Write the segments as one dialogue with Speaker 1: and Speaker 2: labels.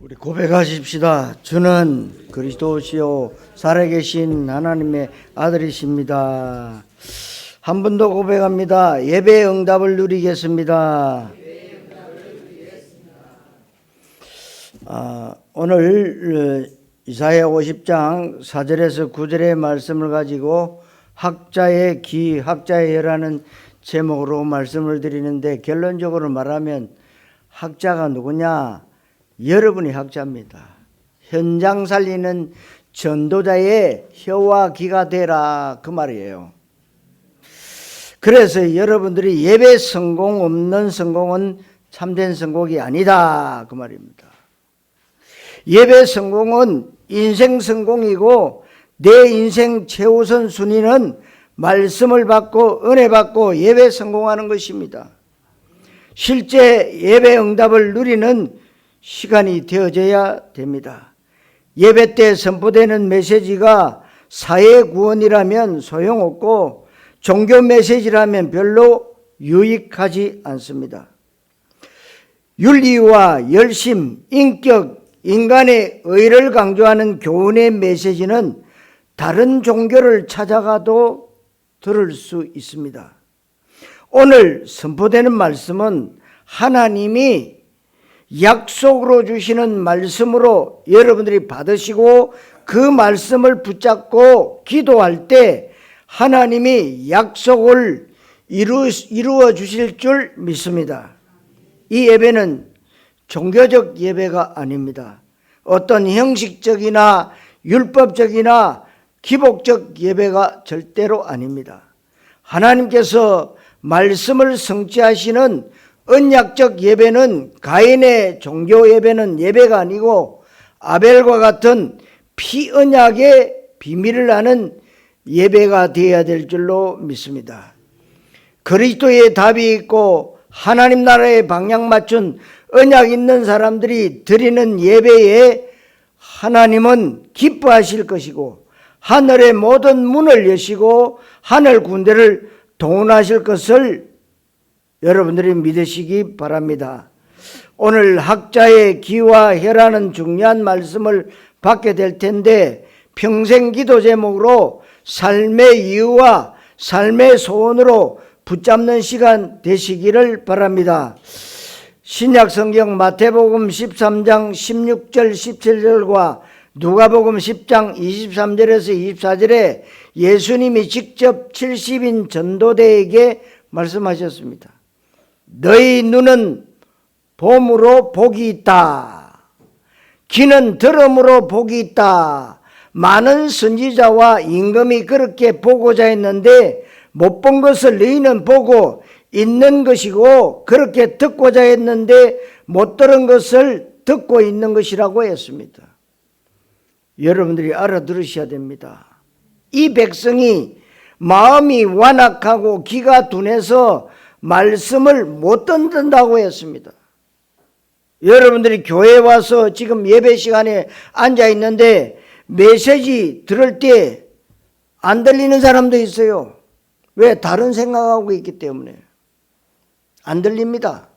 Speaker 1: 우리 고백하십시다. 주는 그리스도시요 살아계신 하나님의 아들이십니다. 한 번 더 고백합니다. 예배의 응답을 누리겠습니다. 오늘 이사야 50장 4절에서 9절의 말씀을 가지고 학자의 기, 학자의 혀라는 제목으로 말씀을 드리는데, 결론적으로 말하면 학자가 누구냐? 여러분이 학자입니다. 현장 살리는 전도자의 혀와 귀가 되라, 그 말이에요. 그래서 여러분들이 예배 성공 없는 성공은 참된 성공이 아니다, 그 말입니다. 예배 성공은 인생 성공이고, 내 인생 최우선 순위는 말씀을 받고 은혜 받고 예배 성공하는 것입니다. 실제 예배 응답을 누리는 시간이 되어져야 됩니다. 예배 때 선포되는 메시지가 사회 구원이라면 소용없고, 종교 메시지라면 별로 유익하지 않습니다. 윤리와 열심, 인격, 인간의 의를 강조하는 교훈의 메시지는 다른 종교를 찾아가도 들을 수 있습니다. 오늘 선포되는 말씀은 하나님이 약속으로 주시는 말씀으로 여러분들이 받으시고 그 말씀을 붙잡고 기도할 때 하나님이 약속을 이루어 주실 줄 믿습니다. 이 예배는 종교적 예배가 아닙니다. 어떤 형식적이나 율법적이나 기복적 예배가 절대로 아닙니다. 하나님께서 말씀을 성취하시는 언약적 예배는, 가인의 종교 예배는 예배가 아니고 아벨과 같은 피언약의 비밀을 아는 예배가 되어야 될 줄로 믿습니다. 그리스도의 답이 있고 하나님 나라의 방향 맞춘 언약 있는 사람들이 드리는 예배에 하나님은 기뻐하실 것이고, 하늘의 모든 문을 여시고 하늘 군대를 동원하실 것을 여러분들이 믿으시기 바랍니다. 오늘 학자의 기와 혀라는 중요한 말씀을 받게 될 텐데, 평생 기도 제목으로 삶의 이유와 삶의 소원으로 붙잡는 시간 되시기를 바랍니다. 신약 성경 마태복음 13장 16절 17절과 누가복음 10장 23절에서 24절에 예수님이 직접 70인 전도대에게 말씀하셨습니다. 너희 눈은 봄으로 복이 있다. 귀는 들음으로 복이 있다. 많은 선지자와 임금이 그렇게 보고자 했는데 못 본 것을 너희는 보고 있는 것이고, 그렇게 듣고자 했는데 못 들은 것을 듣고 있는 것이라고 했습니다. 여러분들이 알아들으셔야 됩니다. 이 백성이 마음이 완악하고 귀가 둔해서 말씀을 못 듣는다고 했습니다. 여러분들이 교회에 와서 지금 예배 시간에 앉아 있는데 메시지 들을 때 안 들리는 사람도 있어요. 왜? 다른 생각하고 있기 때문에 안 들립니다.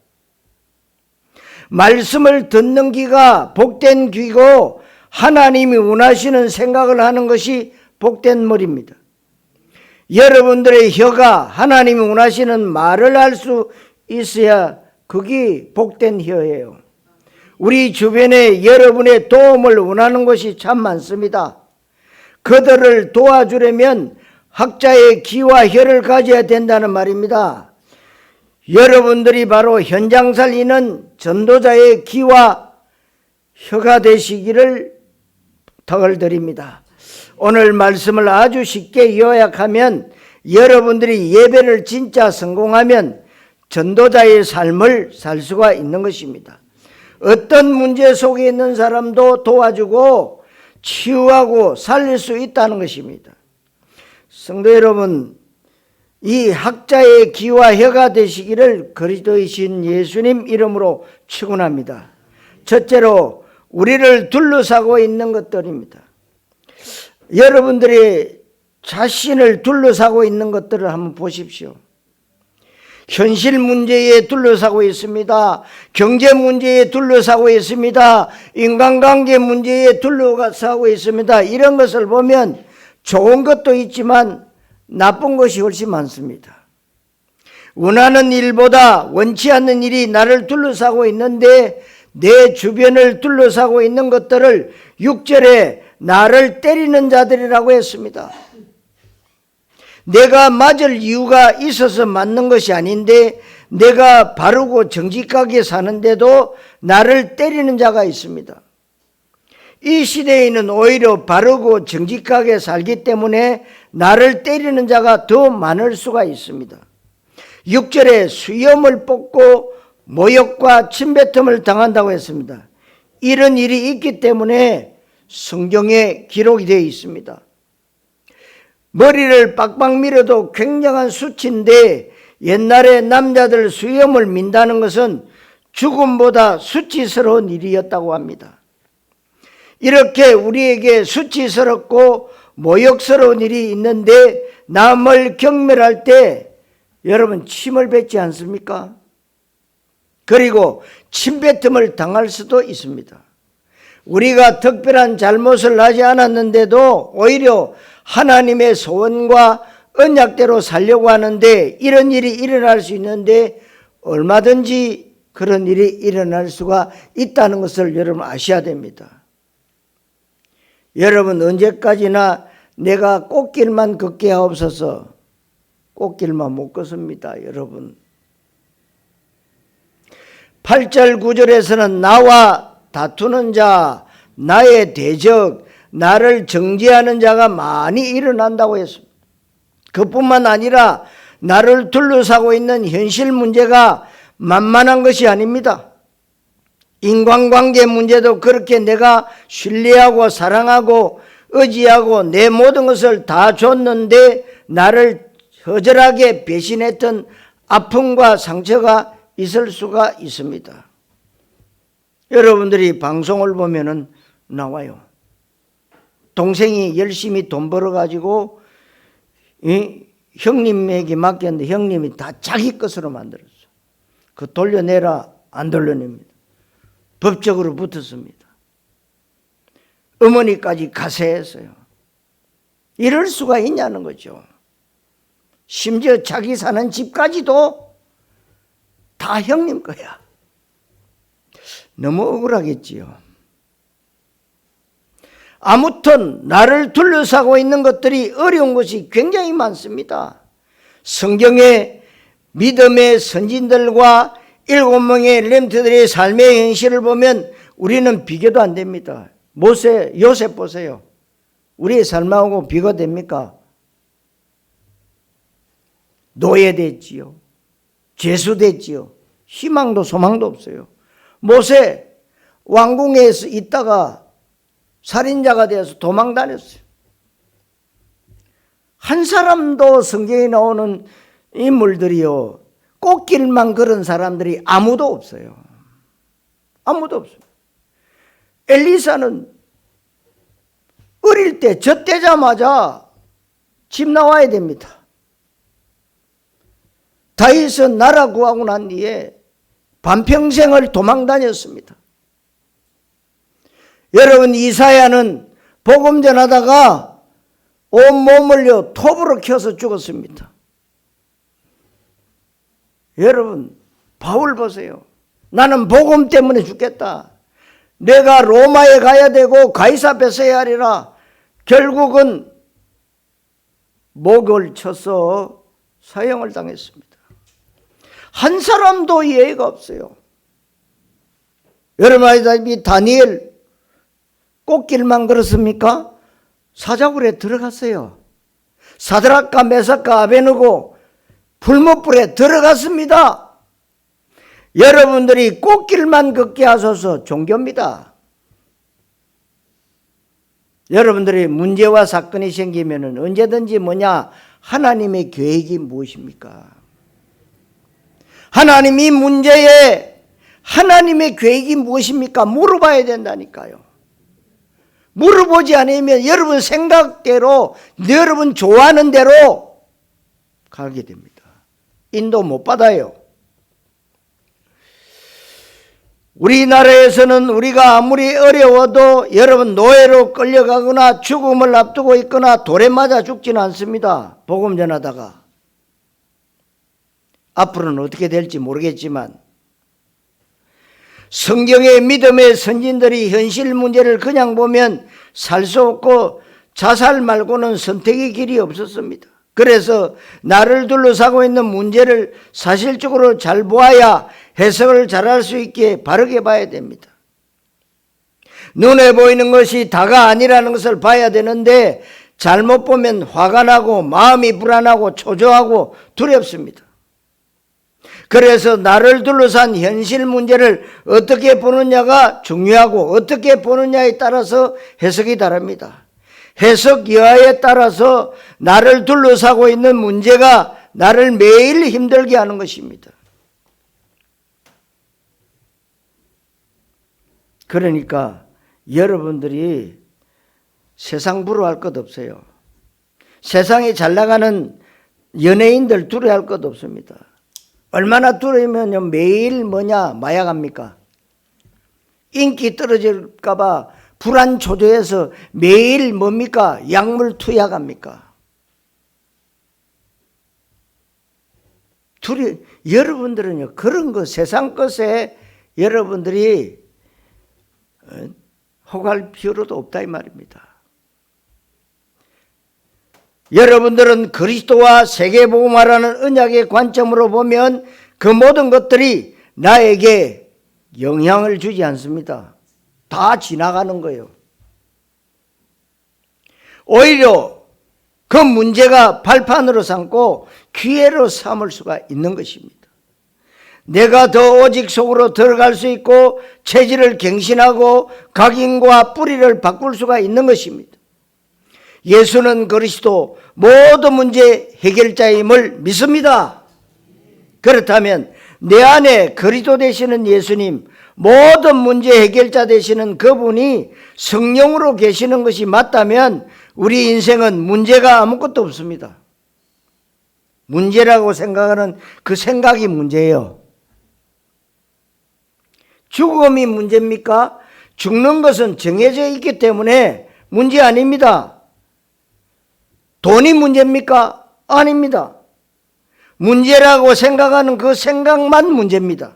Speaker 1: 말씀을 듣는 귀가 복된 귀고, 하나님이 원하시는 생각을 하는 것이 복된 머리입니다. 여러분들의 혀가 하나님이 원하시는 말을 할 수 있어야 그게 복된 혀예요. 우리 주변에 여러분의 도움을 원하는 것이 참 많습니다. 그들을 도와주려면 학자의 귀와 혀를 가져야 된다는 말입니다. 여러분들이 바로 현장 살리는 전도자의 귀와 혀가 되시기를 덕을 드립니다. 오늘 말씀을 아주 쉽게 요약하면, 여러분들이 예배를 진짜 성공하면 전도자의 삶을 살 수가 있는 것입니다. 어떤 문제 속에 있는 사람도 도와주고 치유하고 살릴 수 있다는 것입니다. 성도 여러분, 이 학자의 귀와 혀가 되시기를 그리스도이신 예수님 이름으로 축원합니다. 첫째로, 우리를 둘러싸고 있는 것들입니다. 여러분들이 자신을 둘러싸고 있는 것들을 한번 보십시오. 현실 문제에 둘러싸고 있습니다. 경제 문제에 둘러싸고 있습니다. 인간관계 문제에 둘러싸고 있습니다. 이런 것을 보면 좋은 것도 있지만 나쁜 것이 훨씬 많습니다. 원하는 일보다 원치 않는 일이 나를 둘러싸고 있는데 내 주변을 둘러싸고 있는 것들을 6절에 나를 때리는 자들이라고 했습니다. 내가 맞을 이유가 있어서 맞는 것이 아닌데 내가 바르고 정직하게 사는데도 나를 때리는 자가 있습니다. 이 시대에는 오히려 바르고 정직하게 살기 때문에 나를 때리는 자가 더 많을 수가 있습니다. 6절에 수염을 뽑고 모욕과 침뱉음을 당한다고 했습니다. 이런 일이 있기 때문에 성경에 기록이 되어 있습니다. 머리를 빡빡 밀어도 굉장한 수치인데 옛날에 남자들 수염을 민다는 것은 죽음보다 수치스러운 일이었다고 합니다. 이렇게 우리에게 수치스럽고 모욕스러운 일이 있는데 남을 경멸할 때 여러분 침을 뱉지 않습니까? 그리고 침뱉음을 당할 수도 있습니다. 우리가 특별한 잘못을 하지 않았는데도 오히려 하나님의 소원과 언약대로 살려고 하는데 이런 일이 일어날 수 있는데 얼마든지 그런 일이 일어날 수가 있다는 것을 여러분 아셔야 됩니다. 여러분 언제까지나 내가 꽃길만 걷게 하옵소서. 꽃길만 못 걷습니다. 여러분 8절 9절에서는 나와 다투는 자, 나의 대적, 나를 정죄하는 자가 많이 일어난다고 했습니다. 그뿐만 아니라 나를 둘러싸고 있는 현실 문제가 만만한 것이 아닙니다. 인간관계 문제도 그렇게 내가 신뢰하고 사랑하고 의지하고 내 모든 것을 다 줬는데 나를 허절하게 배신했던 아픔과 상처가 있을 수가 있습니다. 여러분들이 방송을 보면은 나와요. 동생이 열심히 돈 벌어가지고 형님에게 맡겼는데 형님이 다 자기 것으로 만들었어. 그 돌려내라 안 돌려냅니다. 법적으로 붙었습니다. 어머니까지 가세했어요. 이럴 수가 있냐는 거죠. 심지어 자기 사는 집까지도 다 형님 거야. 너무 억울하겠지요. 아무튼 나를 둘러싸고 있는 것들이 어려운 것이 굉장히 많습니다. 성경의 믿음의 선진들과 7명의 렘트들의 삶의 현실을 보면 우리는 비교도 안 됩니다. 모세, 요셉 보세요. 우리의 삶하고 비교가 됩니까? 노예됐지요. 죄수됐지요. 희망도 소망도 없어요. 모세 왕궁에서 있다가 살인자가 되어서 도망 다녔어요. 한 사람도 성경에 나오는 인물들이요, 꽃길만 걸은 사람들이 아무도 없어요. 아무도 없어요. 엘리사는 어릴 때 젖되자마자 집 나와야 됩니다. 다윗은 나라 구하고 난 뒤에 반평생을 도망 다녔습니다. 여러분 이사야는 복음 전하다가 온몸을요 톱으로 켜서 죽었습니다. 여러분 바울 보세요. 나는 복음 때문에 죽겠다. 내가 로마에 가야 되고 가이사 뺏어야 하리라. 결국은 목을 쳐서 사형을 당했습니다. 한 사람도 예의가 없어요. 여러분 아시다시피 다니엘 꽃길만 걸었습니까? 사자굴에 들어갔어요. 사드락과 메삭과 아베느고 불못불에 들어갔습니다. 여러분들이 꽃길만 걷게 하소서 종교입니다. 여러분들이 문제와 사건이 생기면 언제든지 뭐냐? 하나님의 계획이 무엇입니까? 하나님이 문제에 하나님의 계획이 무엇입니까? 물어봐야 된다니까요. 물어보지 않으면 여러분 생각대로 여러분 좋아하는 대로 가게 됩니다. 인도 못 받아요. 우리나라에서는 우리가 아무리 어려워도 여러분 노예로 끌려가거나 죽음을 앞두고 있거나 돌에 맞아 죽지는 않습니다. 복음 전하다가. 앞으로는 어떻게 될지 모르겠지만 성경의 믿음의 선진들이 현실 문제를 그냥 보면 살 수 없고 자살 말고는 선택의 길이 없었습니다. 그래서 나를 둘러싸고 있는 문제를 사실적으로 잘 보아야 해석을 잘할 수 있게 바르게 봐야 됩니다. 눈에 보이는 것이 다가 아니라는 것을 봐야 되는데 잘못 보면 화가 나고 마음이 불안하고 초조하고 두렵습니다. 그래서 나를 둘러싼 현실 문제를 어떻게 보느냐가 중요하고 어떻게 보느냐에 따라서 해석이 다릅니다. 해석 여하에 따라서 나를 둘러싸고 있는 문제가 나를 매일 힘들게 하는 것입니다. 그러니까 여러분들이 세상 부러워할 것 없어요. 세상에 잘 나가는 연예인들 두려워할 것 없습니다. 얼마나 두려우면 매일 마약합니까? 인기 떨어질까 봐 불안 초조해서 매일 약물 투약합니까? 여러분들은요, 그런 거 세상 것에 여러분들이 혹할 필요도 없다 이 말입니다. 여러분들은 그리스도와 세계복음화라는 언약의 관점으로 보면 그 모든 것들이 나에게 영향을 주지 않습니다. 다 지나가는 거예요. 오히려 그 문제가 발판으로 삼고 기회로 삼을 수가 있는 것입니다. 내가 더 오직 속으로 들어갈 수 있고 체질을 갱신하고 각인과 뿌리를 바꿀 수가 있는 것입니다. 예수는 그리스도 모든 문제 해결자임을 믿습니다. 그렇다면 내 안에 그리스도 되시는 예수님, 모든 문제 해결자 되시는 그분이 성령으로 계시는 것이 맞다면 우리 인생은 문제가 아무것도 없습니다. 문제라고 생각하는 그 생각이 문제예요. 죽음이 문제입니까? 죽는 것은 정해져 있기 때문에 문제 아닙니다. 돈이 문제입니까? 아닙니다. 문제라고 생각하는 그 생각만 문제입니다.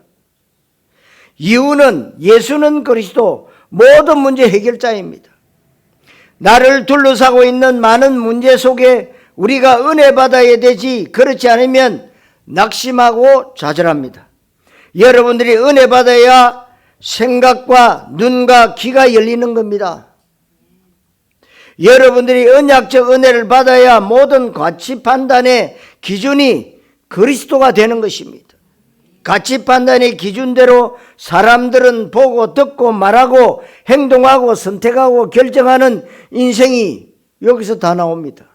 Speaker 1: 이유는 예수는 그리스도 모든 문제 해결자입니다. 나를 둘러싸고 있는 많은 문제 속에 우리가 은혜 받아야 되지, 그렇지 않으면 낙심하고 좌절합니다. 여러분들이 은혜 받아야 생각과 눈과 귀가 열리는 겁니다. 여러분들이 언약적 은혜를 받아야 모든 가치 판단의 기준이 그리스도가 되는 것입니다. 가치 판단의 기준대로 사람들은 보고 듣고 말하고 행동하고 선택하고 결정하는 인생이 여기서 다 나옵니다.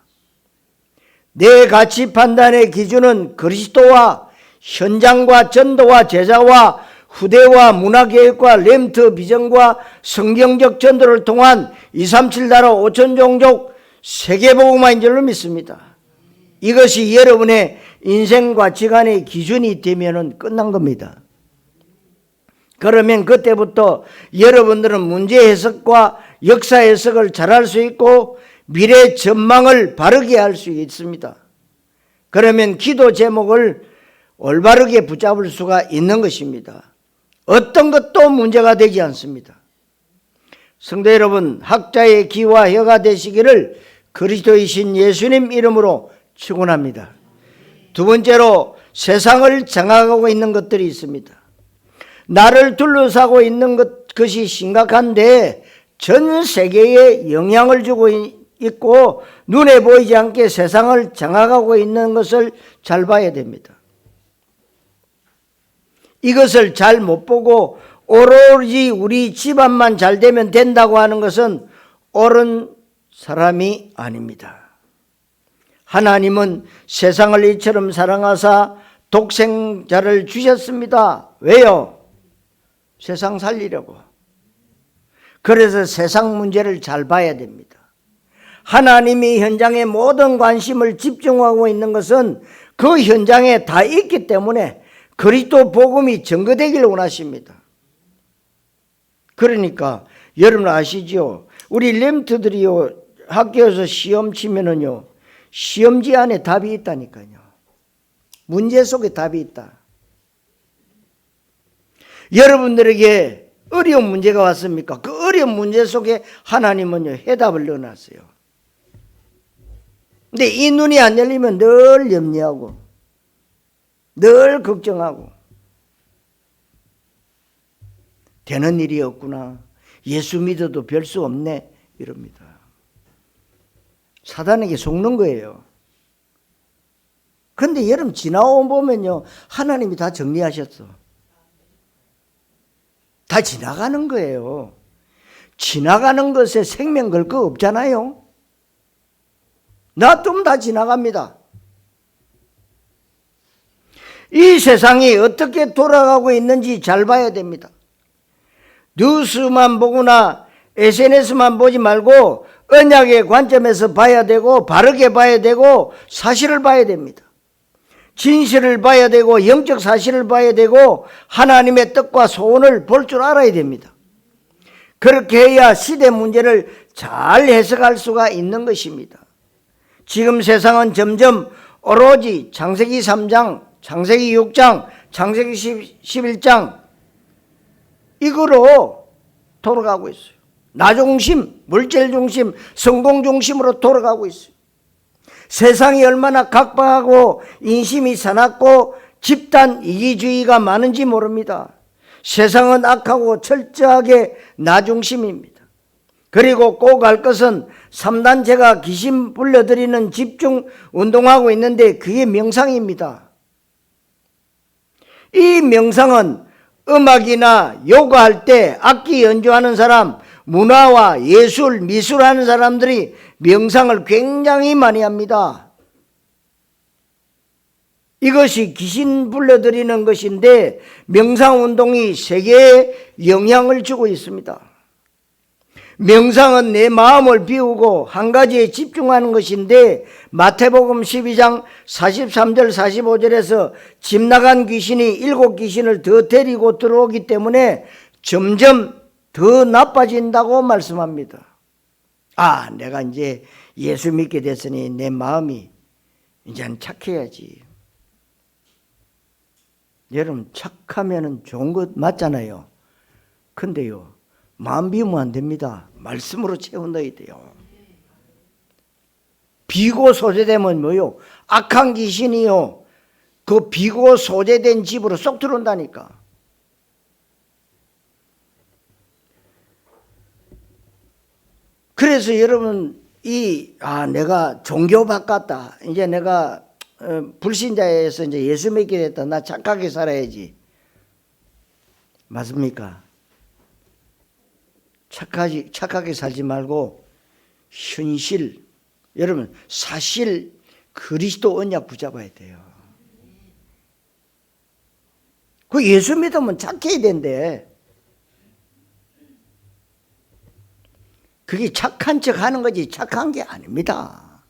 Speaker 1: 내 가치 판단의 기준은 그리스도와 현장과 전도와 제자와 후대와 문화개혁과 렘트 비전과 성경적 전도를 통한 237나라 5천종족 세계복음화인 줄로 믿습니다. 이것이 여러분의 인생 가치관의 기준이 되면 끝난 겁니다. 그러면 그때부터 여러분들은 문제 해석과 역사 해석을 잘할 수 있고 미래 전망을 바르게 할 수 있습니다. 그러면 기도 제목을 올바르게 붙잡을 수가 있는 것입니다. 어떤 것도 문제가 되지 않습니다. 성도 여러분, 학자의 귀와 혀가 되시기를 그리스도이신 예수님 이름으로 축원합니다. 두 번째로 세상을 장악하고 있는 것들이 있습니다. 나를 둘러싸고 있는 것이 심각한데 전 세계에 영향을 주고 있고 눈에 보이지 않게 세상을 장악하고 있는 것을 잘 봐야 됩니다. 이것을 잘 못 보고 오로지 우리 집안만 잘 되면 된다고 하는 것은 옳은 사람이 아닙니다. 하나님은 세상을 이처럼 사랑하사 독생자를 주셨습니다. 왜요? 세상 살리려고. 그래서 세상 문제를 잘 봐야 됩니다. 하나님이 현장에 모든 관심을 집중하고 있는 것은 그 현장에 다 있기 때문에 그리스도 복음이 증거되기를 원하십니다. 그러니까 여러분 아시죠? 우리 렘트들이요, 학교에서 시험 치면은요, 시험지 안에 답이 있다니까요. 문제 속에 답이 있다. 여러분들에게 어려운 문제가 왔습니까? 그 어려운 문제 속에 하나님은요, 해답을 넣어놨어요. 근데 이 눈이 안 열리면 늘 염려하고, 늘 걱정하고, 되는 일이 없구나. 예수 믿어도 별 수 없네. 이럽니다. 사단에게 속는 거예요. 근데 여러분 지나오 보면요, 하나님이 다 정리하셨어. 다 지나가는 거예요. 지나가는 것에 생명 걸 거 없잖아요. 놔두면 다 지나갑니다. 이 세상이 어떻게 돌아가고 있는지 잘 봐야 됩니다. 뉴스만 보거나 SNS만 보지 말고 언약의 관점에서 봐야 되고, 바르게 봐야 되고, 사실을 봐야 됩니다. 진실을 봐야 되고, 영적 사실을 봐야 되고, 하나님의 뜻과 소원을 볼 줄 알아야 됩니다. 그렇게 해야 시대 문제를 잘 해석할 수가 있는 것입니다. 지금 세상은 점점 오로지 창세기 3장, 창세기 6장, 창세기 11장 이거로 돌아가고 있어요. 나 중심, 물질 중심, 성공 중심으로 돌아가고 있어요. 세상이 얼마나 각박하고 인심이 사납고 집단 이기주의가 많은지 모릅니다. 세상은 악하고 철저하게 나 중심입니다. 그리고 꼭 알 것은 3단체가 귀신 불러들이는 집중 운동하고 있는데 그게 명상입니다. 이 명상은 음악이나 요가할 때 악기 연주하는 사람, 문화와 예술, 미술하는 사람들이 명상을 굉장히 많이 합니다. 이것이 귀신 불러들이는 것인데 명상운동이 세계에 영향을 주고 있습니다. 명상은 내 마음을 비우고 한 가지에 집중하는 것인데 마태복음 12장 43절 45절에서 집 나간 귀신이 7귀신을 더 데리고 들어오기 때문에 점점 더 나빠진다고 말씀합니다. 아, 내가 이제 예수 믿게 됐으니 내 마음이 이제는 착해야지. 여러분 착하면 좋은 것 맞잖아요. 근데요, 마음 비우면 안 됩니다. 말씀으로 채워 넣어야 돼요. 비고 소재되면 뭐요? 악한 귀신이요, 그 비고 소재된 집으로 쏙 들어온다니까. 그래서 여러분 내가 종교 바꿨다. 이제 내가 불신자에서 이제 예수 믿게 됐다. 나 착하게 살아야지. 맞습니까? 착하게 살지 말고 현실, 여러분 사실 그리스도 언약 붙잡아야 돼요. 그 예수 믿으면 착해야 된대. 그게 착한 척 하는 거지 착한 게 아닙니다.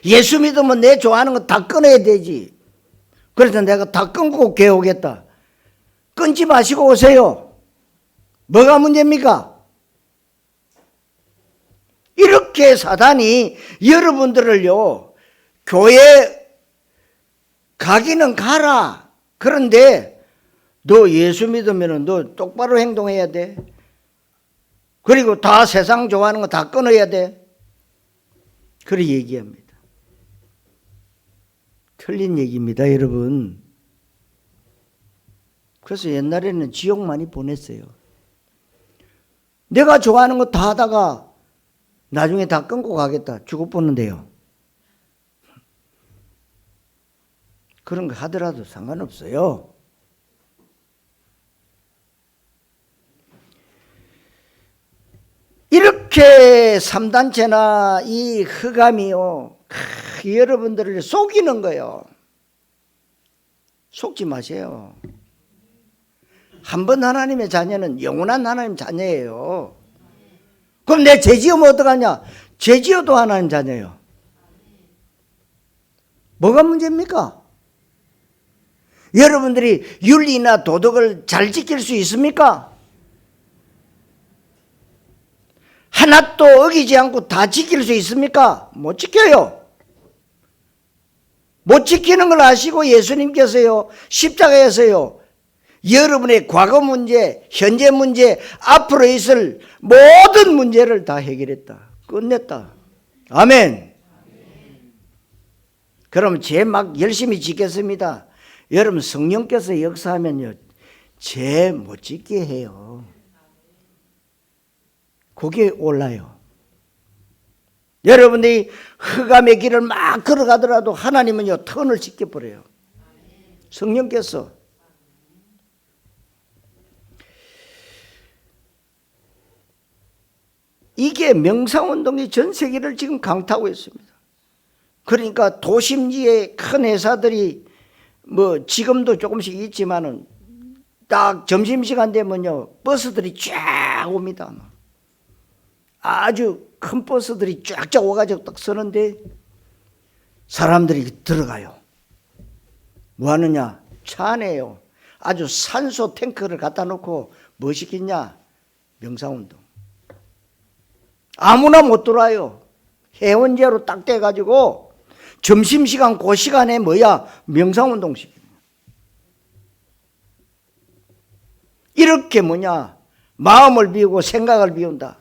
Speaker 1: 예수 믿으면 내 좋아하는 거 다 끊어야 되지. 그래서 내가 다 끊고 개오겠다. 끊지 마시고 오세요. 뭐가 문제입니까? 이렇게 사단이 여러분들을요, 교회 가기는 가라. 그런데 너 예수 믿으면 너 똑바로 행동해야 돼. 그리고 다 세상 좋아하는 거 다 끊어야 돼. 그렇게 얘기합니다. 틀린 얘기입니다, 여러분. 그래서 옛날에는 지옥 많이 보냈어요. 내가 좋아하는 거 다 하다가 나중에 다 끊고 가겠다. 죽어보는데요. 그런 거 하더라도 상관없어요. 이렇게 3단체나 이 흑암이요, 여러분들을 속이는 거예요. 속지 마세요. 한 번 하나님의 자녀는 영원한 하나님 자녀예요. 그럼 내 죄 지으면 어떡하냐? 죄 지어도 하나님 자녀예요. 뭐가 문제입니까? 여러분들이 윤리나 도덕을 잘 지킬 수 있습니까? 하나도 어기지 않고 다 지킬 수 있습니까? 못 지켜요. 못 지키는 걸 아시고 예수님께서요, 십자가에서요, 여러분의 과거 문제, 현재 문제, 앞으로 있을 모든 문제를 다 해결했다. 끝냈다. 아멘. 그럼 죄 막 열심히 지켰습니다. 여러분, 성령께서 역사하면요, 죄 못 짓게 해요. 그게 올라요. 여러분들이 흑암의 길을 막 걸어가더라도 하나님은요, 턴을 지켜버려요. 성령께서. 이게 명상운동이 전 세계를 지금 강타하고 있습니다. 그러니까 도심지의 큰 회사들이 뭐 지금도 조금씩 있지만은 딱 점심시간 되면요, 버스들이 쫙 옵니다. 아주 큰 버스들이 쫙쫙 와가지고 딱 서는데 사람들이 들어가요. 뭐 하느냐? 차 안에요. 아주 산소 탱크를 갖다 놓고 뭐 시키냐? 명상운동. 아무나 못 들어와요. 회원제로 딱 돼가지고 점심시간 그 시간에 뭐야? 명상운동 시키는 거야. 이렇게 뭐냐? 마음을 비우고 생각을 비운다.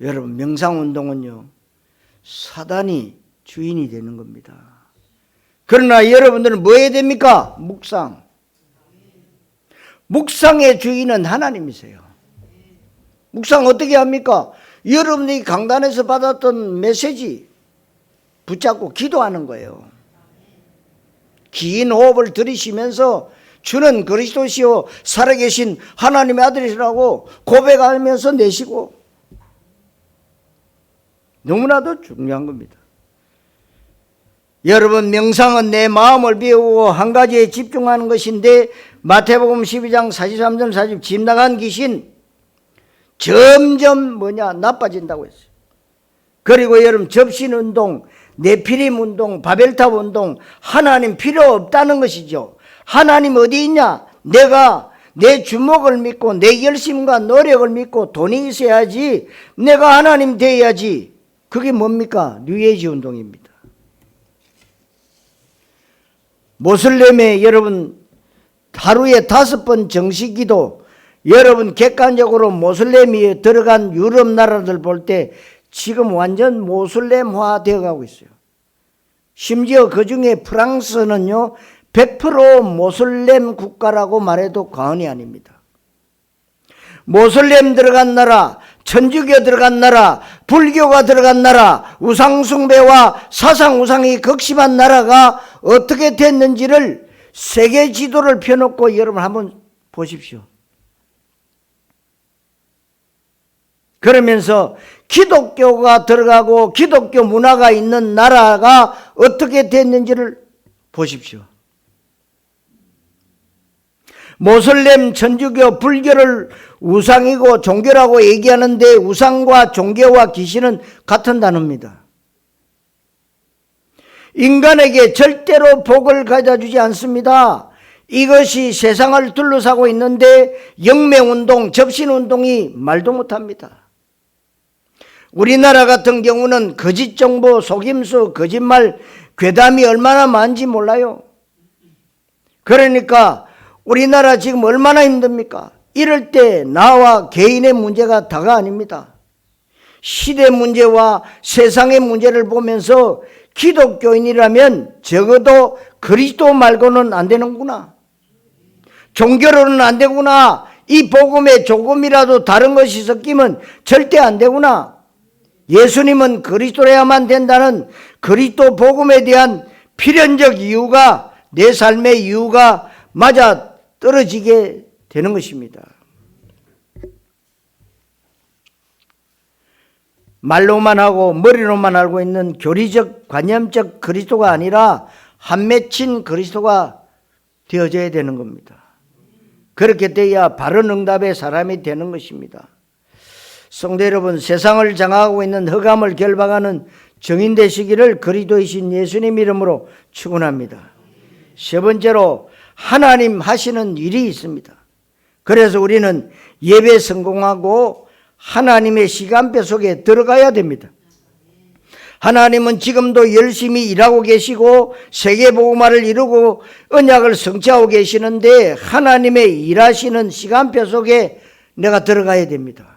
Speaker 1: 여러분, 명상운동은요, 사단이 주인이 되는 겁니다. 그러나 여러분들은 뭐 해야 됩니까? 묵상. 묵상의 주인은 하나님이세요. 묵상 어떻게 합니까? 여러분이 강단에서 받았던 메시지 붙잡고 기도하는 거예요. 긴 호흡을 들이쉬면서 주는 그리스도시요 살아계신 하나님의 아들이시라고 고백하면서 내쉬고, 너무나도 중요한 겁니다. 여러분, 명상은 내 마음을 비우고 한 가지에 집중하는 것인데, 마태복음 12장 43절 40, 집 나간 귀신 점점 뭐냐? 나빠진다고 했어요. 그리고 여러분, 접신운동, 네피림운동, 바벨탑 운동, 하나님 필요 없다는 것이죠. 하나님 어디 있냐? 내가 내 주먹을 믿고 내 열심과 노력을 믿고 돈이 있어야지, 내가 하나님 돼야지. 그게 뭡니까? 뉴에이지 운동입니다. 모슬렘의 여러분 하루에 5번 정식기도, 여러분 객관적으로 모슬렘이 들어간 유럽 나라들 볼 때 지금 완전 모슬렘화 되어가고 있어요. 심지어 그 중에 프랑스는요 100% 모슬렘 국가라고 말해도 과언이 아닙니다. 모슬렘 들어간 나라, 천주교 들어간 나라, 불교가 들어간 나라, 우상숭배와 사상우상이 극심한 나라가 어떻게 됐는지를 세계 지도를 펴놓고 여러분 한번 보십시오. 그러면서 기독교가 들어가고 기독교 문화가 있는 나라가 어떻게 됐는지를 보십시오. 모슬렘, 천주교, 불교를 우상이고 종교라고 얘기하는데 우상과 종교와 귀신은 같은 단어입니다. 인간에게 절대로 복을 가져주지 않습니다. 이것이 세상을 둘러싸고 있는데 영매운동, 접신운동이 말도 못합니다. 우리나라 같은 경우는 거짓 정보, 속임수, 거짓말, 괴담이 얼마나 많은지 몰라요. 그러니까 우리나라 지금 얼마나 힘듭니까? 이럴 때 나와 개인의 문제가 다가 아닙니다. 시대 문제와 세상의 문제를 보면서 기독교인이라면 적어도 그리스도 말고는 안 되는구나, 종교로는 안 되구나, 이 복음에 조금이라도 다른 것이 섞이면 절대 안 되구나, 예수님은 그리스도여야만 된다는 그리스도 복음에 대한 필연적 이유가, 내 삶의 이유가 맞아 떨어지게 되는 것입니다. 말로만 하고 머리로만 알고 있는 교리적 관념적 그리스도가 아니라 한 맺힌 그리스도가 되어져야 되는 겁니다. 그렇게 돼야 바른 응답의 사람이 되는 것입니다. 성도 여러분, 세상을 장악하고 있는 흑암을 결박하는 정인되시기를 그리스도이신 예수님 이름으로 축원합니다. 세 번째로 하나님 하시는 일이 있습니다. 그래서 우리는 예배 성공하고 하나님의 시간표 속에 들어가야 됩니다. 하나님은 지금도 열심히 일하고 계시고 세계복음화를 이루고 언약을 성취하고 계시는데 하나님의 일하시는 시간표 속에 내가 들어가야 됩니다.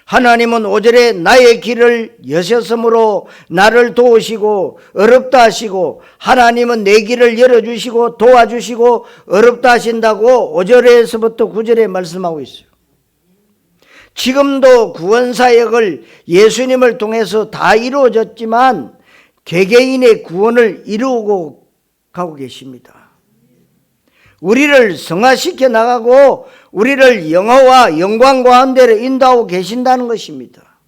Speaker 1: 하나님은 5절에 나의 길을 여셨으므로 나를 도우시고 어렵다 하시고, 하나님은 내 길을 열어주시고 도와주시고 어렵다 하신다고 5절에서부터 9절에 말씀하고 있어요. 지금도 구원사역을 예수님을 통해서 다 이루어졌지만 개개인의 구원을 이루고 가고 계십니다. 우리를 성화시켜 나가고 우리를 영화와 영광 가운데로 인도하고 계신다는 것입니다.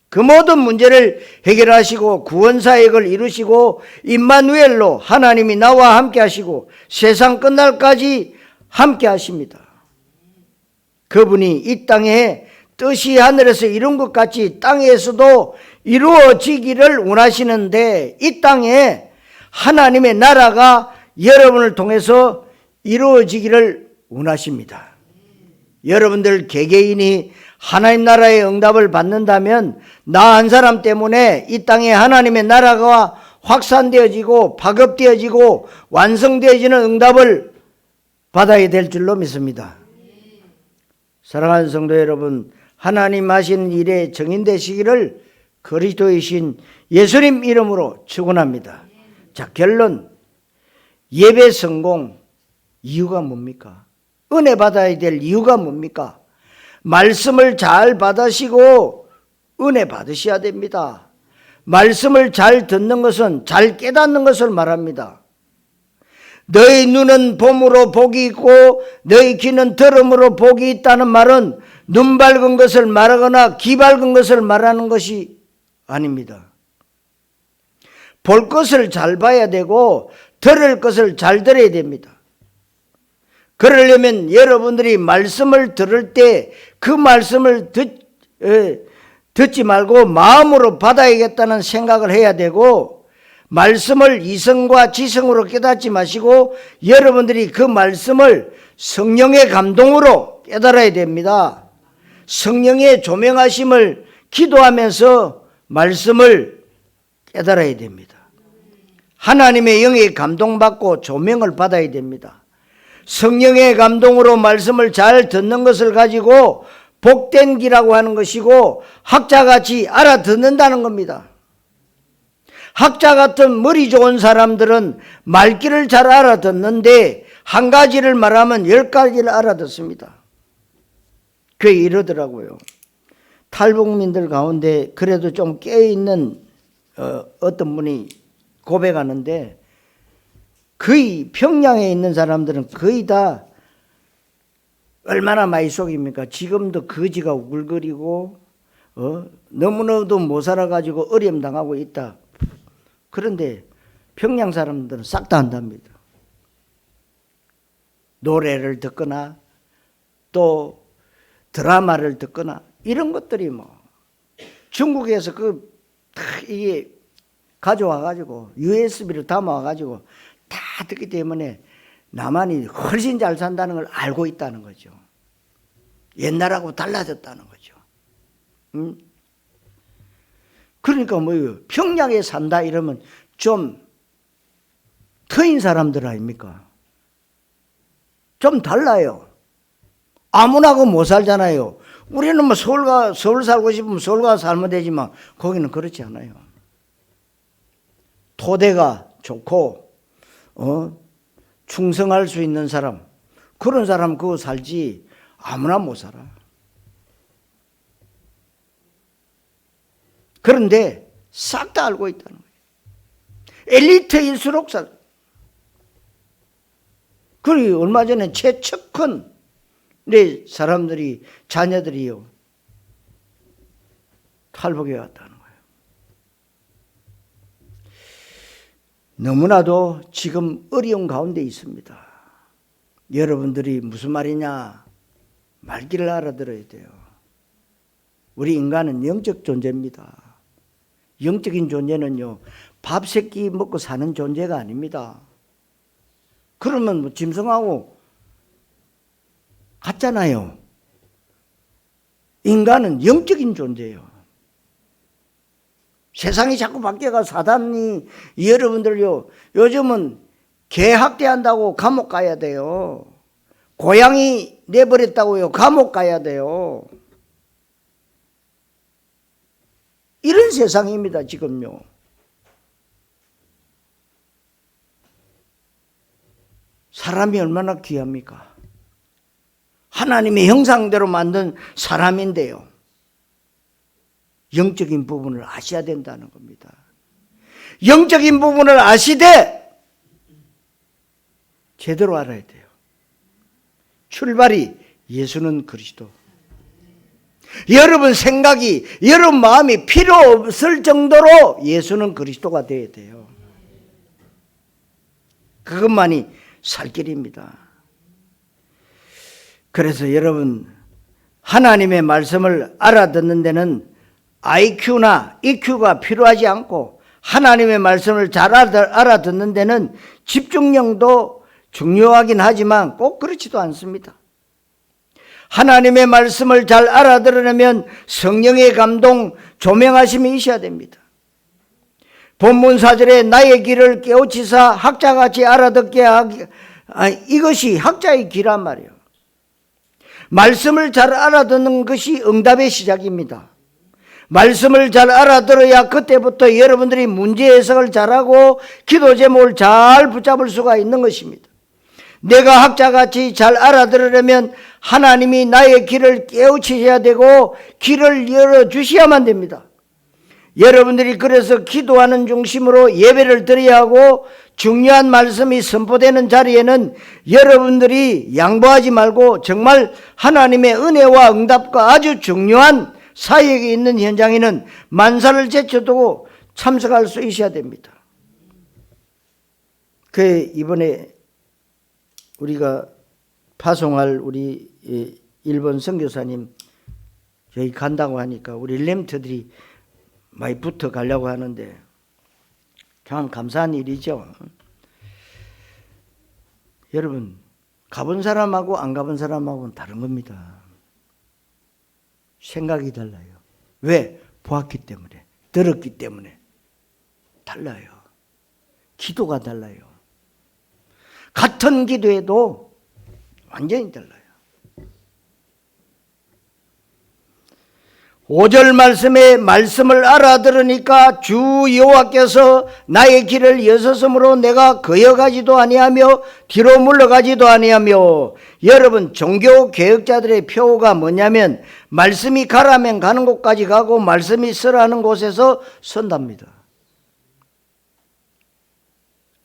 Speaker 1: 그 모든 문제를 해결하시고 구원사역을 이루시고 임마누엘로 하나님이 나와 함께 하시고 세상 끝날까지 함께 하십니다. 그분이 이 땅에 뜻이 하늘에서 이룬 것 같이 땅에서도 이루어지기를 원하시는데, 이 땅에 하나님의 나라가 여러분을 통해서 이루어지기를 원하십니다. 여러분들 개개인이 하나님 나라의 응답을 받는다면 나 한 사람 때문에 이 땅에 하나님의 나라가 확산되어지고 파급되어지고 완성되어지는 응답을 받아야 될 줄로 믿습니다. 사랑하는 성도 여러분, 하나님 하시는 일에 정인되시기를 그리스도이신 예수님 이름으로 축원합니다. 자, 결론. 예배 성공 이유가 뭡니까? 은혜 받아야 될 이유가 뭡니까? 말씀을 잘 받으시고 은혜 받으셔야 됩니다. 말씀을 잘 듣는 것은 잘 깨닫는 것을 말합니다. 너희 눈은 봄으로 복이 있고 너희 귀는 들음으로 복이 있다는 말은 눈 밝은 것을 말하거나 귀 밝은 것을 말하는 것이 아닙니다. 볼 것을 잘 봐야 되고 들을 것을 잘 들어야 됩니다. 그러려면 여러분들이 말씀을 들을 때 그 말씀을 듣지 말고 마음으로 받아야겠다는 생각을 해야 되고, 말씀을 이성과 지성으로 깨닫지 마시고 여러분들이 그 말씀을 성령의 감동으로 깨달아야 됩니다. 성령의 조명하심을 기도하면서 말씀을 깨달아야 됩니다. 하나님의 영에 감동받고 조명을 받아야 됩니다. 성령의 감동으로 말씀을 잘 듣는 것을 가지고 복된 기라고 하는 것이고 학자같이 알아듣는다는 겁니다. 학자 같은 머리 좋은 사람들은 말귀를 잘 알아듣는데 한 가지를 말하면 10가지를 알아듣습니다. 그게 이러더라고요. 탈북민들 가운데 그래도 좀 깨어있는 어떤 분이 고백하는데, 거의 평양에 있는 사람들은 거의 다 얼마나 많이 속입니까? 지금도 거지가 우글거리고 너무나도 못 살아가지고 어려움 당하고 있다. 그런데 평양 사람들은 싹 다 한답니다. 노래를 듣거나 또 드라마를 듣거나 이런 것들이 중국에서 이게 가져와가지고 USB를 담아와가지고 다 듣기 때문에 남한이 훨씬 잘 산다는 걸 알고 있다는 거죠. 옛날하고 달라졌다는 거죠. 그러니까 평양에 산다 이러면 좀 트인 사람들 아닙니까? 좀 달라요. 아무나 못 살잖아요. 우리는 서울 살고 싶으면 서울 가서 살면 되지만 거기는 그렇지 않아요. 토대가 좋고 충성할 수 있는 사람, 그런 사람 그거 살지 아무나 못 살아. 그런데 싹 다 알고 있다는 거예요. 엘리트일수록 그리고 얼마 전에 최측근 사람들이 자녀들이요 탈북해 왔다는 거예요. 너무나도 지금 어려운 가운데 있습니다. 여러분들이 무슨 말이냐 말귀를 알아들어야 돼요. 우리 인간은 영적 존재입니다. 영적인 존재는요, 밥 3끼 먹고 사는 존재가 아닙니다. 그러면 뭐 짐승하고 같잖아요. 인간은 영적인 존재예요. 세상이 자꾸 바뀌어가 사단이 여러분들요, 요즘은 개 학대한다고 감옥 가야 돼요. 고양이 내버렸다고요, 감옥 가야 돼요. 이런 세상입니다, 지금요. 사람이 얼마나 귀합니까? 하나님의 형상대로 만든 사람인데요. 영적인 부분을 아셔야 된다는 겁니다. 영적인 부분을 아시되 제대로 알아야 돼요. 출발이 예수는 그리스도. 여러분 생각이, 여러분 마음이 필요 없을 정도로 예수는 그리스도가 되어야 돼요. 그것만이 살 길입니다. 그래서 여러분, 하나님의 말씀을 알아듣는 데는 IQ나 EQ가 필요하지 않고, 하나님의 말씀을 잘 알아듣는 데는 집중력도 중요하긴 하지만 꼭 그렇지도 않습니다. 하나님의 말씀을 잘 알아들으려면 성령의 감동, 조명하심이 있어야 됩니다. 본문 4절에 나의 길을 깨우치사 학자같이 알아듣게 하기, 이것이 학자의 길란 말이에요. 말씀을 잘 알아듣는 것이 응답의 시작입니다. 말씀을 잘 알아들어야 그때부터 여러분들이 문제 해석을 잘하고 기도 제목을 잘 붙잡을 수가 있는 것입니다. 내가 학자같이 잘 알아들으려면 하나님이 나의 길을 깨우치셔야 되고 길을 열어주셔야만 됩니다. 여러분들이 그래서 기도하는 중심으로 예배를 드려야 하고, 중요한 말씀이 선포되는 자리에는 여러분들이 양보하지 말고 정말 하나님의 은혜와 응답과 아주 중요한 사역이 있는 현장에는 만사를 제쳐두고 참석할 수 있어야 됩니다. 이번에 우리가 파송할 우리 일본 선교사님 저희 간다고 하니까 우리 렘트들이 많이 붙어 가려고 하는데 참 감사한 일이죠. 여러분, 가본 사람하고 안 가본 사람하고는 다른 겁니다. 생각이 달라요. 왜? 보았기 때문에, 들었기 때문에 달라요. 기도가 달라요. 같은 기도에도 완전히 달라요. 5절 말씀에 말씀을 알아들으니까 주 여호와께서 나의 길을 여섰으므로 내가 거여가지도 아니하며 뒤로 물러가지도 아니하며. 여러분, 종교 개혁자들의 표가 뭐냐면 말씀이 가라면 가는 곳까지 가고 말씀이 서라는 곳에서 선답니다.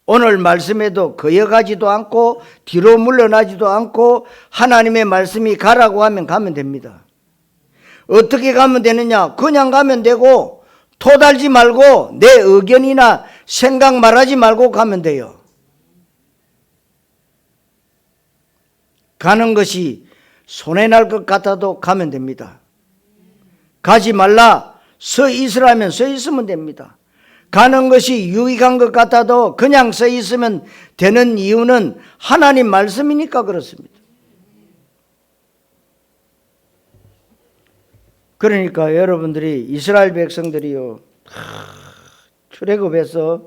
Speaker 1: 오늘 말씀에도 거여가지도 않고 뒤로 물러나지도 않고 하나님의 말씀이 가라고 하면 가면 됩니다. 어떻게 가면 되느냐? 그냥 가면 되고 토달지 말고 내 의견이나 생각 말하지 말고 가면 돼요. 가는 것이 손해날 것 같아도 가면 됩니다. 가지 말라 서 있으라면 서 있으면 됩니다. 가는 것이 유익한 것 같아도 그냥 서 있으면 되는 이유는 하나님 말씀이니까 그렇습니다. 그러니까 여러분들이 이스라엘 백성들이요, 출애굽해서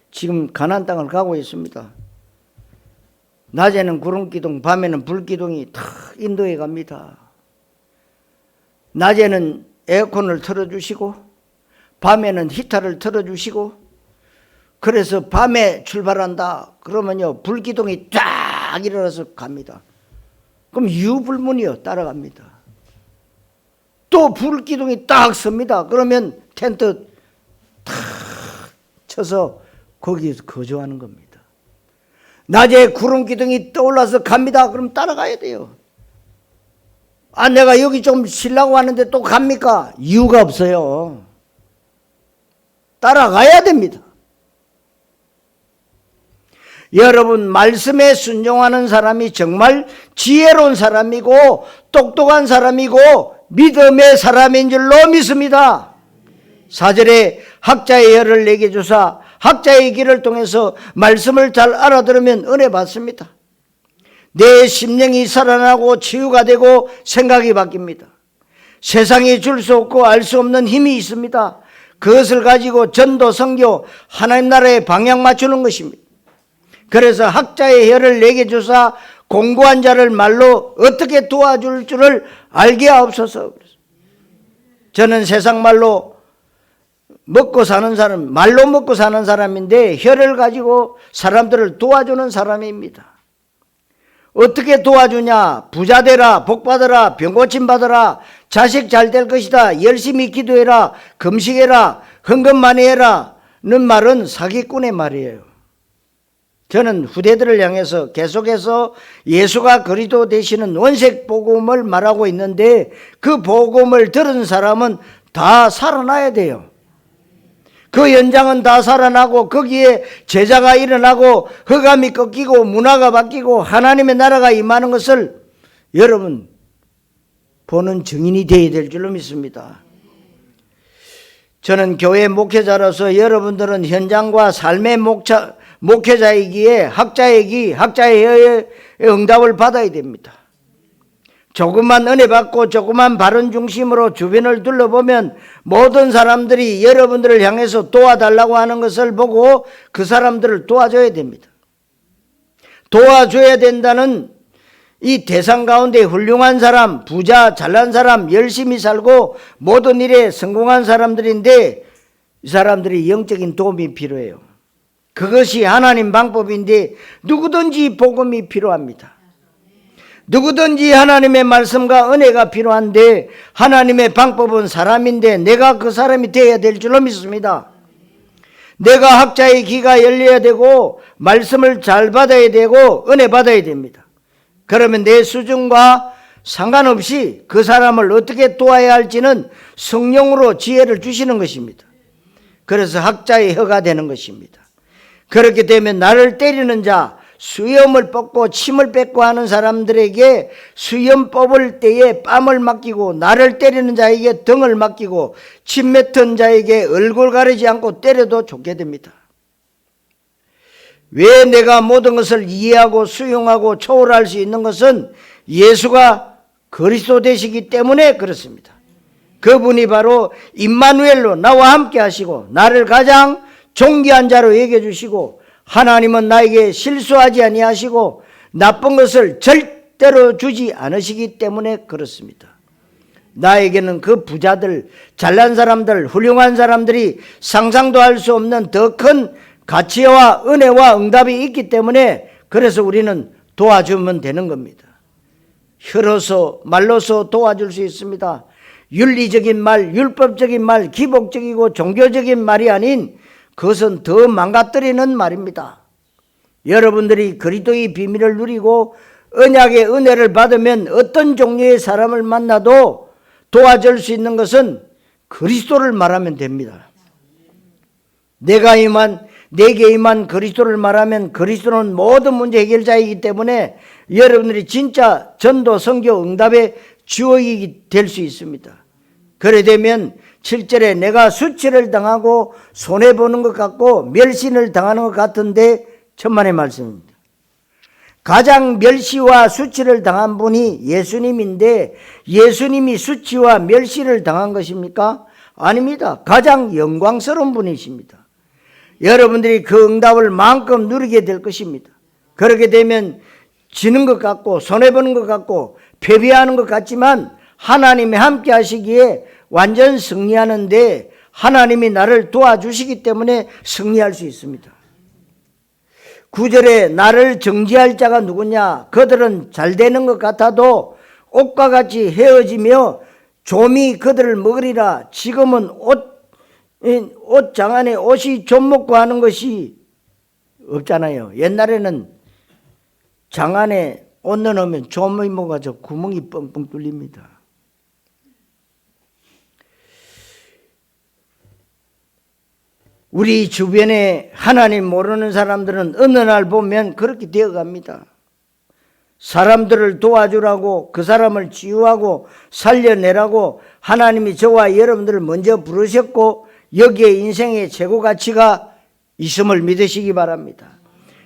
Speaker 1: 지금 가나안 땅을 가고 있습니다. 낮에는 구름기둥, 밤에는 불기둥이 다 인도해 갑니다. 낮에는 에어컨을 틀어주시고 밤에는 히터를 틀어주시고, 그래서 밤에 출발한다 그러면요 불기둥이 쫙 일어나서 갑니다. 그럼 유불문이요 따라갑니다. 또 불기둥이 딱 섭니다. 그러면 텐트 탁 쳐서 거기에서 거주하는 겁니다. 낮에 구름기둥이 떠올라서 갑니다. 그럼 따라가야 돼요. 아, 내가 여기 좀 쉬려고 하는데 또 갑니까? 이유가 없어요. 따라가야 됩니다. 여러분, 말씀에 순종하는 사람이 정말 지혜로운 사람이고 똑똑한 사람이고 믿음의 사람인 줄로 믿습니다. 4절에 학자의 혀를 내게 주사 학자의 길을 통해서 말씀을 잘 알아들으면 은혜 받습니다. 내 심령이 살아나고 치유가 되고 생각이 바뀝니다. 세상이 줄 수 없고 알 수 없는 힘이 있습니다. 그것을 가지고 전도, 선교, 하나님 나라에 방향 맞추는 것입니다. 그래서 학자의 혀를 내게 주사 공부한 자를 말로 어떻게 도와줄 줄을 알게 하옵소서. 저는 세상 말로 먹고 사는 사람, 말로 먹고 사는 사람인데 혀를 가지고 사람들을 도와주는 사람입니다. 어떻게 도와주냐? 부자 되라, 복 받으라, 병 고침 받으라, 자식 잘 될 것이다, 열심히 기도해라, 금식해라, 헌금 많이 해라 는 말은 사기꾼의 말이에요. 저는 후대들을 향해서 계속해서 예수가 그리스도 되시는 원색 복음을 말하고 있는데 그 복음을 들은 사람은 다 살아나야 돼요. 그 연장은 다 살아나고 거기에 제자가 일어나고 흑암이 꺾이고 문화가 바뀌고 하나님의 나라가 임하는 것을 여러분 보는 증인이 되어야 될 줄로 믿습니다. 저는 교회 목회자로서 여러분들은 현장과 삶의 목회자이기에 학자의 혀의 응답을 받아야 됩니다. 조금만 은혜 받고 조금만 바른 중심으로 주변을 둘러보면 모든 사람들이 여러분들을 향해서 도와달라고 하는 것을 보고 그 사람들을 도와줘야 됩니다. 도와줘야 된다는 이 대상 가운데 훌륭한 사람, 부자, 잘난 사람, 열심히 살고 모든 일에 성공한 사람들인데 이 사람들이 영적인 도움이 필요해요. 그것이 하나님 방법인데 누구든지 복음이 필요합니다. 누구든지 하나님의 말씀과 은혜가 필요한데 하나님의 방법은 사람인데 내가 그 사람이 되어야 될 줄로 믿습니다. 내가 학자의 귀가 열려야 되고 말씀을 잘 받아야 되고 은혜 받아야 됩니다. 그러면 내 수준과 상관없이 그 사람을 어떻게 도와야 할지는 성령으로 지혜를 주시는 것입니다. 그래서 학자의 혀가 되는 것입니다. 그렇게 되면 나를 때리는 자, 수염을 뽑고 침을 뺏고 하는 사람들에게 수염 뽑을 때에 뺨을 맡기고 나를 때리는 자에게 등을 맡기고 침 뱉은 자에게 얼굴 가리지 않고 때려도 좋게 됩니다. 왜 내가 모든 것을 이해하고 수용하고 초월할 수 있는 것은 예수가 그리스도 되시기 때문에 그렇습니다. 그분이 바로 임마누엘로 나와 함께 하시고 나를 가장 존귀한 자로 여겨 주시고 하나님은 나에게 실수하지 아니하시고 나쁜 것을 절대로 주지 않으시기 때문에 그렇습니다. 나에게는 그 부자들, 잘난 사람들, 훌륭한 사람들이 상상도 할 수 없는 더 큰 가치와 은혜와 응답이 있기 때문에 그래서 우리는 도와주면 되는 겁니다. 혀로서 말로서 도와줄 수 있습니다. 윤리적인 말, 율법적인 말, 기복적이고 종교적인 말이 아닌 그것은 더 망가뜨리는 말입니다. 여러분들이 그리스도의 비밀을 누리고 언약의 은혜를 받으면 어떤 종류의 사람을 만나도 도와줄 수 있는 것은 그리스도를 말하면 됩니다. 내게 임한 그리스도를 말하면 그리스도는 모든 문제 해결자이기 때문에 여러분들이 진짜 전도, 선교, 응답의 주역이 될 수 있습니다. 그래 되면 7절에 내가 수치를 당하고 손해보는 것 같고 멸신을 당하는 것 같은데 천만의 말씀입니다. 가장 멸시와 수치를 당한 분이 예수님인데 예수님이 수치와 멸시를 당한 것입니까? 아닙니다. 가장 영광스러운 분이십니다. 여러분들이 그 응답을 마음껏 누리게 될 것입니다. 그렇게 되면 지는 것 같고 손해보는 것 같고 패배하는 것 같지만 하나님이 함께 하시기에 완전 승리하는데 하나님이 나를 도와주시기 때문에 승리할 수 있습니다. 9절에 나를 정죄할 자가 누구냐? 그들은 잘 되는 것 같아도 옷과 같이 헤어지며 좀이 그들을 먹으리라. 지금은 옷장 안에 옷이 좀 먹고 하는 것이 없잖아요. 옛날에는 장 안에 옷 넣으면 좀이 먹어서 구멍이 뻥뻥 뚫립니다. 우리 주변에 하나님 모르는 사람들은 어느 날 보면 그렇게 되어갑니다. 사람들을 도와주라고 그 사람을 치유하고 살려내라고 하나님이 저와 여러분들을 먼저 부르셨고 여기에 인생의 최고 가치가 있음을 믿으시기 바랍니다.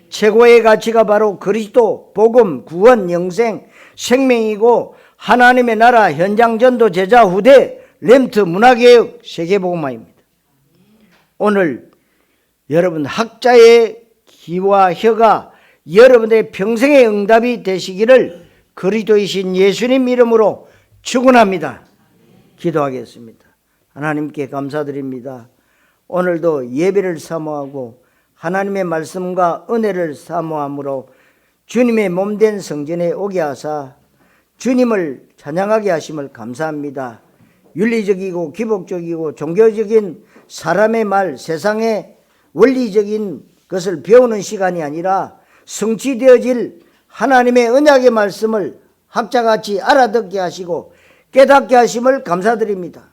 Speaker 1: 최고의 가치가 바로 그리스도, 복음, 구원, 영생, 생명이고 하나님의 나라, 현장 전도, 제자, 후대, 렘트, 문화개혁, 세계복음화입니다. 오늘 여러분 학자의 기와 혀가 여러분의 평생의 응답이 되시기를 그리스도이신 예수님 이름으로 축원합니다. 기도하겠습니다. 하나님께 감사드립니다. 오늘도 예배를 사모하고 하나님의 말씀과 은혜를 사모함으로 주님의 몸된 성전에 오게 하사 주님을 찬양하게 하심을 감사합니다. 윤리적이고 기복적이고 종교적인 사람의 말, 세상의 원리적인 것을 배우는 시간이 아니라 성취되어질 하나님의 언약의 말씀을 학자같이 알아듣게 하시고 깨닫게 하심을 감사드립니다.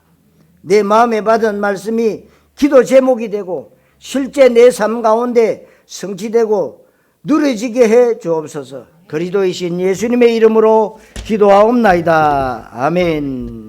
Speaker 1: 내 마음에 받은 말씀이 기도 제목이 되고 실제 내 삶 가운데 성취되고 누려지게 해 주옵소서. 그리스도이신 예수님의 이름으로 기도하옵나이다. 아멘.